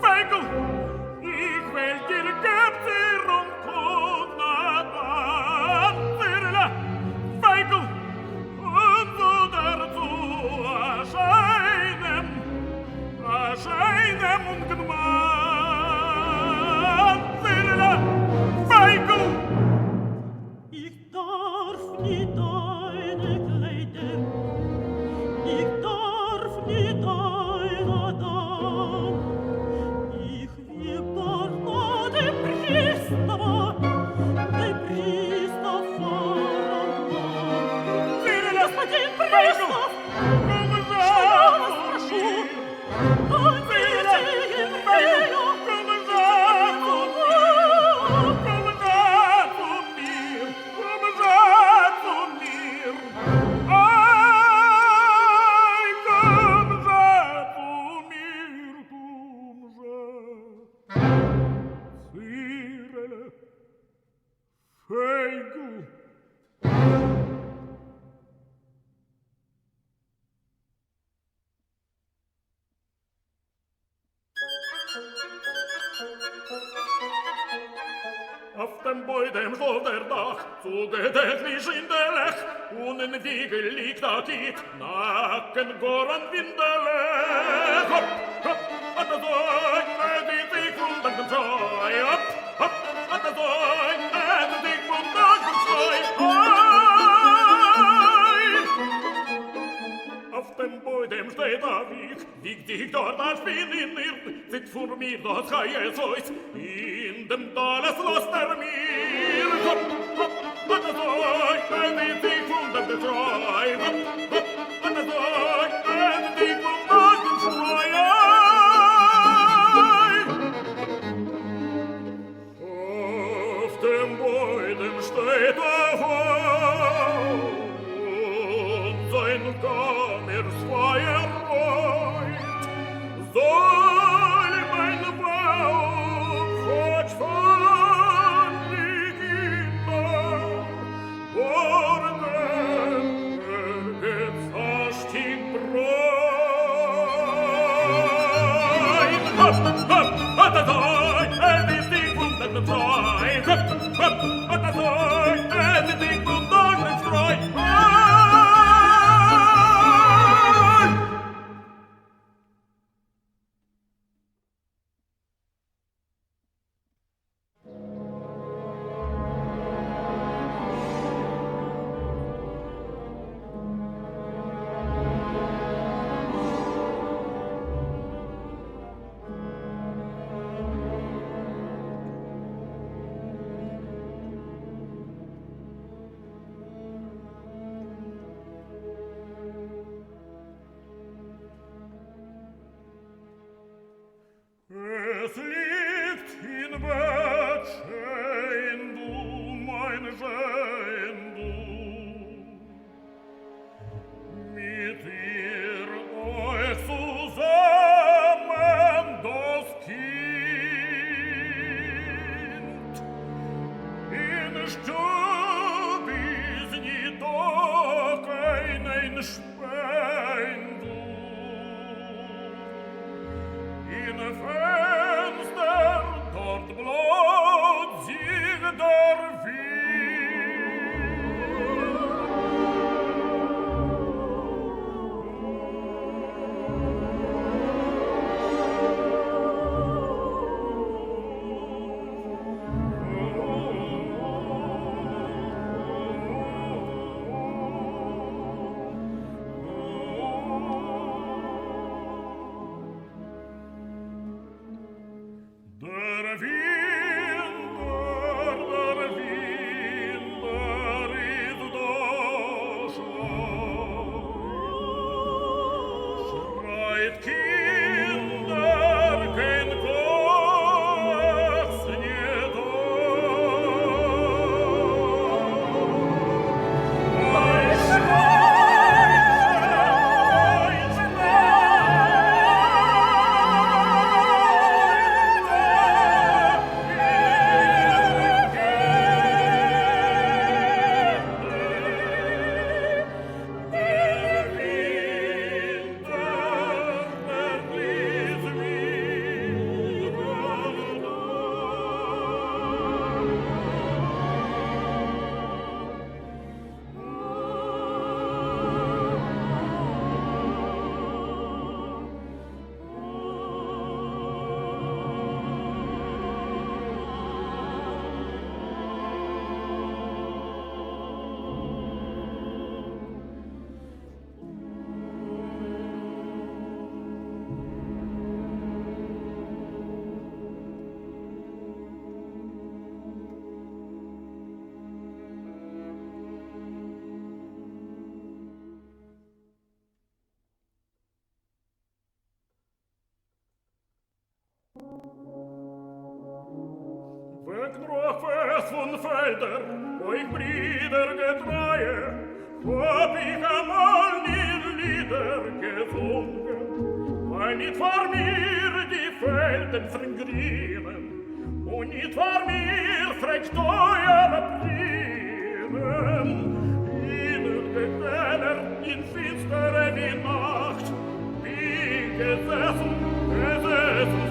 Feigl, ich will dir Gebsirung kunadan. Zirle, Feigl, und so dazu erscheinem ungenmann. Zirle, Feigl, ich darf nie deine Kleider, ich darf nie deiner Damm. Ich will gar nur den Priester fahren. Zirle, Господин Пристав, Feigl. Auf dem Beudem soll der Dach zu gedächtlich in der Lech und in Wiegel liegt da geht Nacken goran Windelech. Hopp, hopp, an der Säug, die sich und an den Scheu. Hopp, hopp, an der Säug, die sich und an den Scheu. Auf dem Beudem steht da wieg dich dort als bin in ihr, sit vor mir das Geies Heus, in dem Tales lost mir. Hopp, hopp, an der Säug, die sich und an den Scheu. Hopp, hopp, an der Säug, die sich und an den Scheu. Auf dem Beudem steht da und sein Kammersfeuer reut. Soll mein Bauch fort von die Kinder worden, gezascht in Bräun. Hopp, hopp, hat er sein, die sich und an den Freund. Hopp, hopp, hat er sein, die sich und an den Freund. Es liegt in Bett, schein du, mein schein du, mit ihr euch zusammen das Kind. In Stub ist nie doch kein Spein du, in Fenster dort blut sich der Der Wind, der Wind, es von Felder, euch Brüder getreue, hab ich einmal die Lieder gesungen, weil nicht vor mir die Felden vergrünen, und nicht vor mir fragt eure Brünen, ihnen Gefäller in finstere wie Nacht, wie gesessen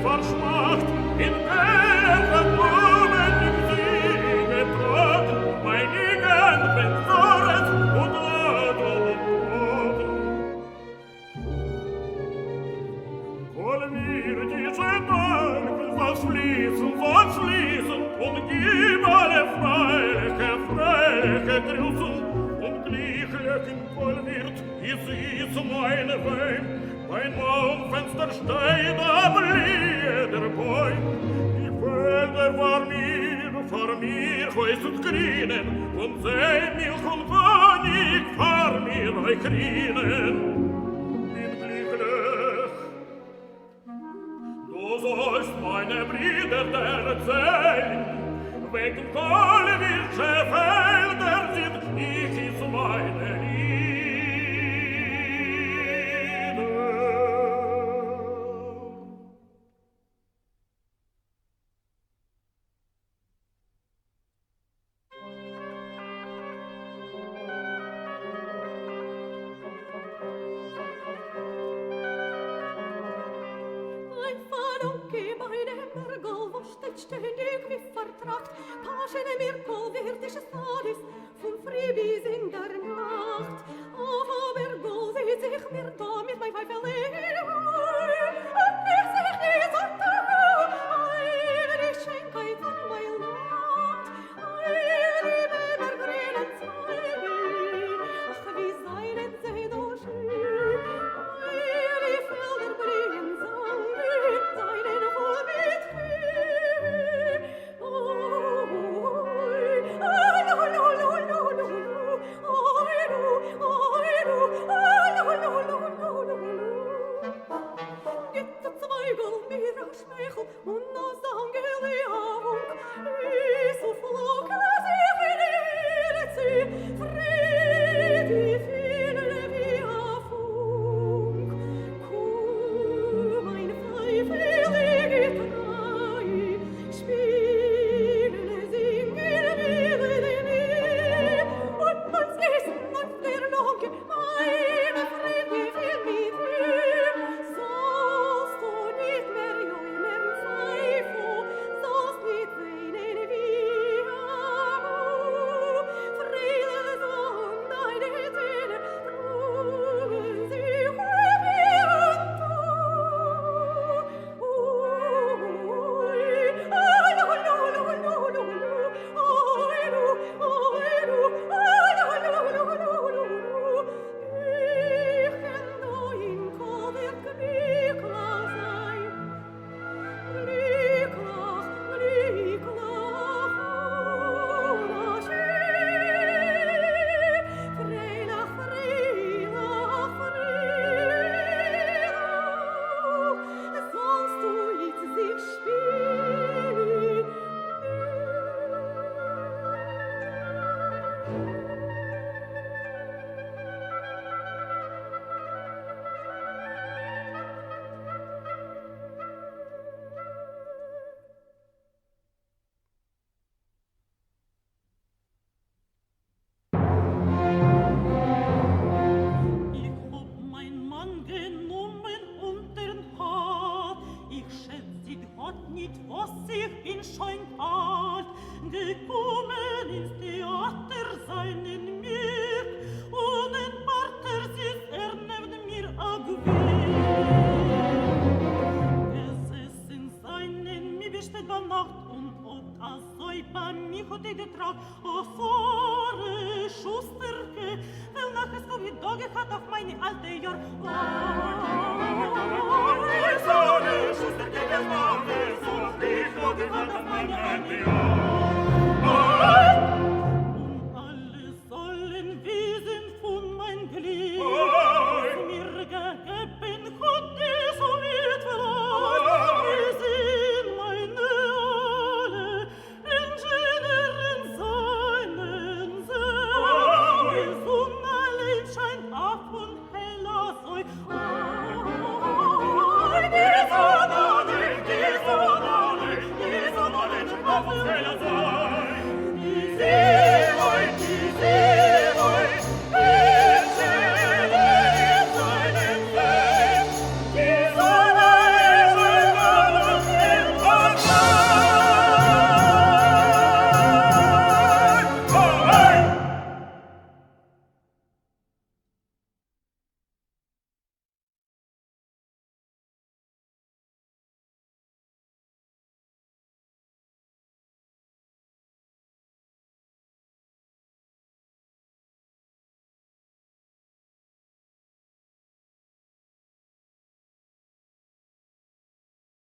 verschmacht, in welchem Moment im Sie getragen, mein Igen, wenn Sorens und Adel und Wollen wir diese Dank, soll fließen, und gib alle freiliche Grüßen, und gleichlich in Vollwirt, ist mein Wein, mein Maumfenster steht, abliehe der Bäum, die Felder vor mir, heus und grünen, und sei Milch und Honig vor mir euch rienen. Bin glücklich, du sollst meine Brüder erzählen, wegen Kohlwirsche Felder sind, ich ist meine Liebe. Ständig wie vertragt, Paschene Mirko wird ich es